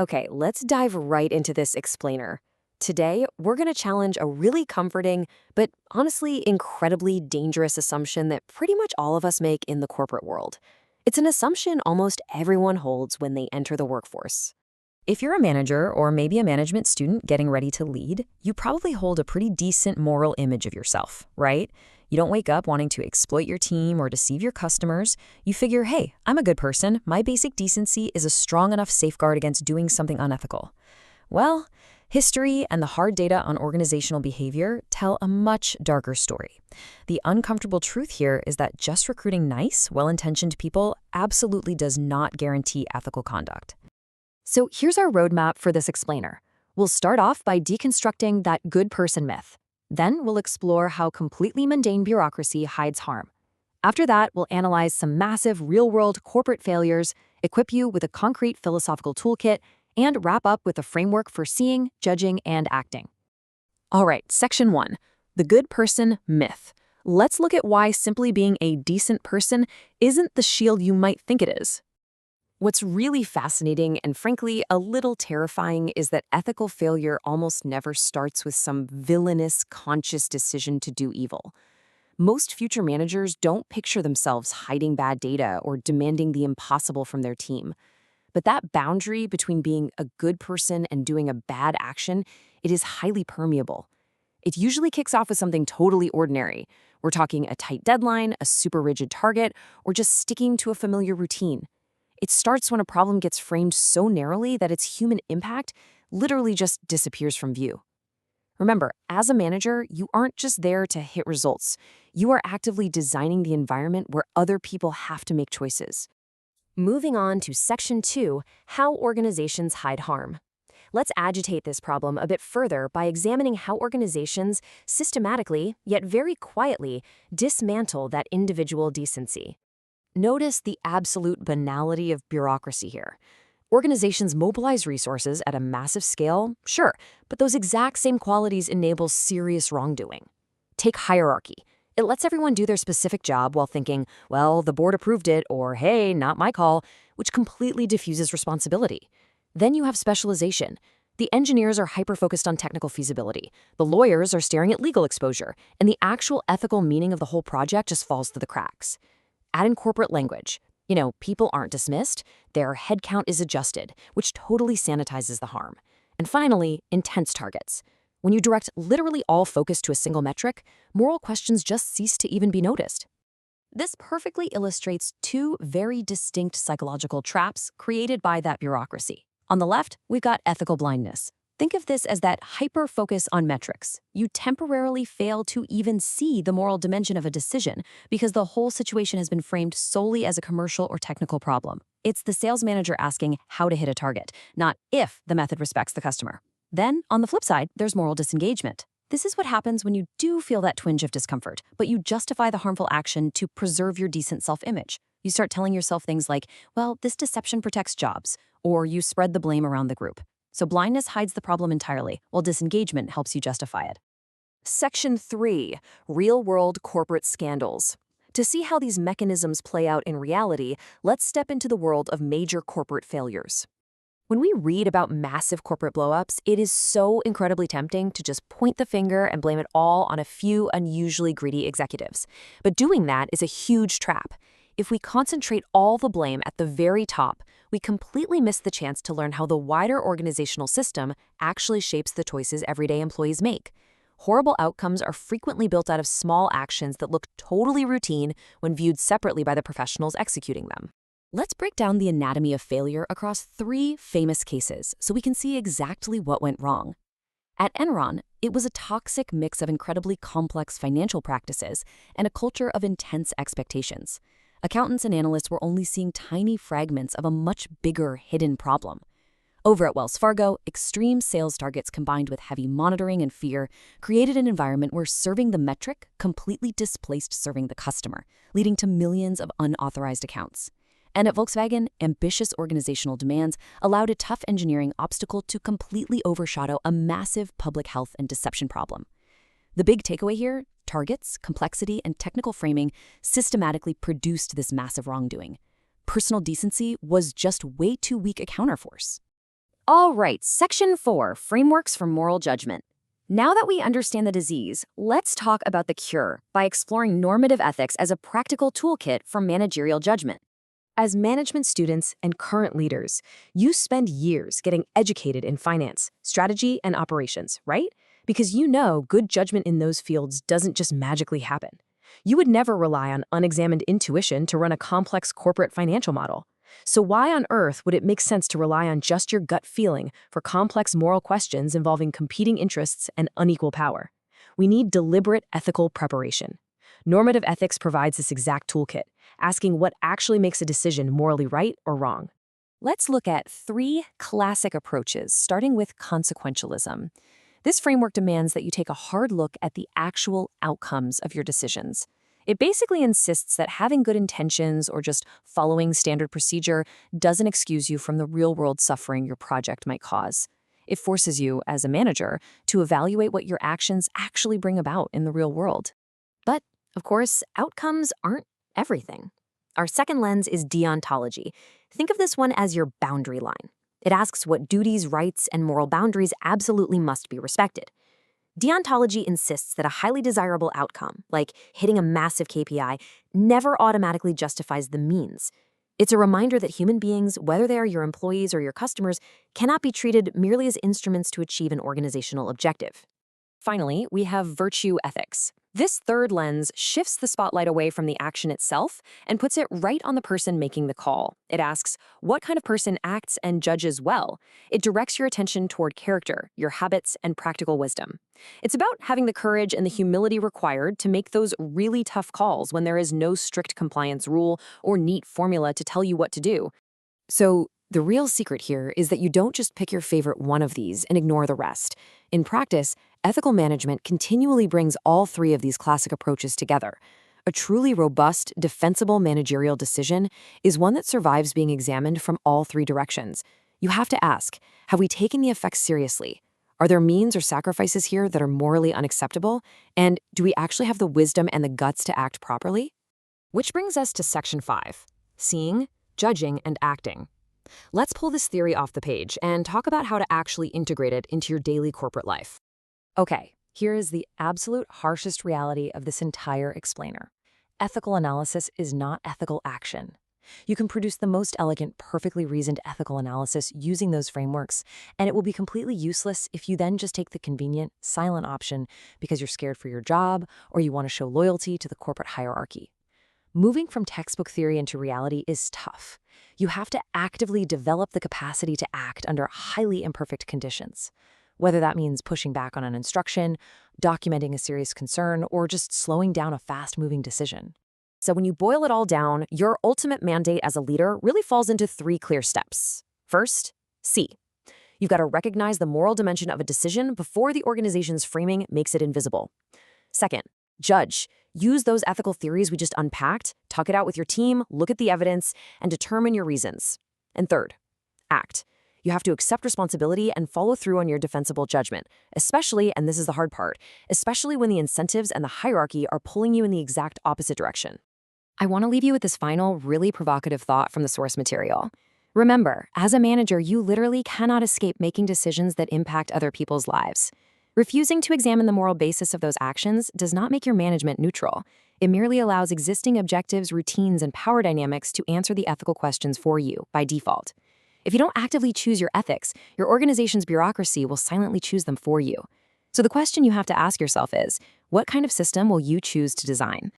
Okay, let's dive right into this explainer. Today, we're going to challenge a really comforting, but honestly incredibly dangerous assumption that pretty much all of us make in the corporate world. It's an assumption almost everyone holds when they enter the workforce. If you're a manager or maybe a management student getting ready to lead, you probably hold a pretty decent moral image of yourself, right? You don't wake up wanting to exploit your team or deceive your customers. You figure, hey, I'm a good person. My basic decency is a strong enough safeguard against doing something unethical. Well, history and the hard data on organizational behavior tell a much darker story. The uncomfortable truth here is that just recruiting nice, well-intentioned people absolutely does not guarantee ethical conduct. So here's our roadmap for this explainer. We'll start off by deconstructing that good person myth. Then we'll explore how completely mundane bureaucracy hides harm. After that, we'll analyze some massive real-world corporate failures, equip you with a concrete philosophical toolkit, and wrap up with a framework for seeing, judging, and acting. All right, Section 1, the good person myth. Let's look at why simply being a decent person isn't the shield you might think it is. What's really fascinating and frankly a little terrifying is that ethical failure almost never starts with some villainous, conscious decision to do evil. Most future managers don't picture themselves hiding bad data or demanding the impossible from their team. But that boundary between being a good person and doing a bad action, it is highly permeable. It usually kicks off with something totally ordinary. We're talking a tight deadline, a super rigid target, or just sticking to a familiar routine. It starts when a problem gets framed so narrowly that its human impact literally just disappears from view. Remember, as a manager, you aren't just there to hit results. You are actively designing the environment where other people have to make choices. Moving on to Section 2, how organizations hide harm. Let's agitate this problem a bit further by examining how organizations systematically, yet very quietly, dismantle that individual decency. Notice the absolute banality of bureaucracy here. Organizations mobilize resources at a massive scale, sure, but those exact same qualities enable serious wrongdoing. Take hierarchy. It lets everyone do their specific job while thinking, well, the board approved it, or hey, not my call, which completely diffuses responsibility. Then you have specialization. The engineers are hyper-focused on technical feasibility. The lawyers are staring at legal exposure, and the actual ethical meaning of the whole project just falls through the cracks. Add in corporate language. People aren't dismissed, their headcount is adjusted, which totally sanitizes the harm. And finally, intense targets. When you direct literally all focus to a single metric, moral questions just cease to even be noticed. This perfectly illustrates two very distinct psychological traps created by that bureaucracy. On the left, we've got ethical blindness. Think of this as that hyper-focus on metrics. You temporarily fail to even see the moral dimension of a decision because the whole situation has been framed solely as a commercial or technical problem. It's the sales manager asking how to hit a target, not if the method respects the customer. Then, on the flip side, there's moral disengagement. This is what happens when you do feel that twinge of discomfort, but you justify the harmful action to preserve your decent self-image. You start telling yourself things like, well, this deception protects jobs, or you spread the blame around the group. So blindness hides the problem entirely, while disengagement helps you justify it. Section 3, real-world corporate scandals. To see how these mechanisms play out in reality, let's step into the world of major corporate failures. When we read about massive corporate blowups, it is so incredibly tempting to just point the finger and blame it all on a few unusually greedy executives. But doing that is a huge trap. If we concentrate all the blame at the very top, we completely miss the chance to learn how the wider organizational system actually shapes the choices everyday employees make. Horrible outcomes are frequently built out of small actions that look totally routine when viewed separately by the professionals executing them. Let's break down the anatomy of failure across 3 famous cases so we can see exactly what went wrong. At Enron, it was a toxic mix of incredibly complex financial practices and a culture of intense expectations. Accountants and analysts were only seeing tiny fragments of a much bigger hidden problem. Over at Wells Fargo, extreme sales targets combined with heavy monitoring and fear created an environment where serving the metric completely displaced serving the customer, leading to millions of unauthorized accounts. And at Volkswagen, ambitious organizational demands allowed a tough engineering obstacle to completely overshadow a massive public health and deception problem. The big takeaway here, targets, complexity, and technical framing systematically produced this massive wrongdoing. Personal decency was just way too weak a counterforce. All right, Section 4, Frameworks for Moral Judgment. Now that we understand the disease, let's talk about the cure by exploring normative ethics as a practical toolkit for managerial judgment. As management students and current leaders, you spend years getting educated in finance, strategy, and operations, right? Because you know good judgment in those fields doesn't just magically happen. You would never rely on unexamined intuition to run a complex corporate financial model. So why on earth would it make sense to rely on just your gut feeling for complex moral questions involving competing interests and unequal power? We need deliberate ethical preparation. Normative ethics provides this exact toolkit, asking what actually makes a decision morally right or wrong. Let's look at 3 classic approaches, starting with consequentialism. This framework demands that you take a hard look at the actual outcomes of your decisions. It basically insists that having good intentions or just following standard procedure doesn't excuse you from the real-world suffering your project might cause. It forces you, as a manager, to evaluate what your actions actually bring about in the real world. But, of course, outcomes aren't everything. Our second lens is deontology. Think of this one as your boundary line. It asks what duties, rights, and moral boundaries absolutely must be respected. Deontology insists that a highly desirable outcome, like hitting a massive KPI, never automatically justifies the means. It's a reminder that human beings, whether they are your employees or your customers, cannot be treated merely as instruments to achieve an organizational objective. Finally, we have virtue ethics. This third lens shifts the spotlight away from the action itself and puts it right on the person making the call. It asks, what kind of person acts and judges well? It directs your attention toward character, your habits, and practical wisdom. It's about having the courage and the humility required to make those really tough calls when there is no strict compliance rule or neat formula to tell you what to do. So, the real secret here is that you don't just pick your favorite one of these and ignore the rest. In practice, ethical management continually brings all 3 of these classic approaches together. A truly robust, defensible managerial decision is one that survives being examined from all 3 directions. You have to ask, have we taken the effects seriously? Are there means or sacrifices here that are morally unacceptable? And do we actually have the wisdom and the guts to act properly? Which brings us to Section 5, Seeing, Judging, and Acting. Let's pull this theory off the page and talk about how to actually integrate it into your daily corporate life. Okay, here is the absolute harshest reality of this entire explainer. Ethical analysis is not ethical action. You can produce the most elegant, perfectly reasoned ethical analysis using those frameworks, and it will be completely useless if you then just take the convenient, silent option because you're scared for your job or you want to show loyalty to the corporate hierarchy. Moving from textbook theory into reality is tough. You have to actively develop the capacity to act under highly imperfect conditions. Whether that means pushing back on an instruction, documenting a serious concern, or just slowing down a fast-moving decision. So when you boil it all down, your ultimate mandate as a leader really falls into 3 clear steps. First, see. You've got to recognize the moral dimension of a decision before the organization's framing makes it invisible. Second, judge. Use those ethical theories we just unpacked, talk it out with your team, look at the evidence, and determine your reasons. And third, act. You have to accept responsibility and follow through on your defensible judgment, especially, and this is the hard part, especially when the incentives and the hierarchy are pulling you in the exact opposite direction. I want to leave you with this final, really provocative thought from the source material. Remember, as a manager, you literally cannot escape making decisions that impact other people's lives. Refusing to examine the moral basis of those actions does not make your management neutral. It merely allows existing objectives, routines, and power dynamics to answer the ethical questions for you by default. If you don't actively choose your ethics, your organization's bureaucracy will silently choose them for you. So the question you have to ask yourself is, what kind of system will you choose to design?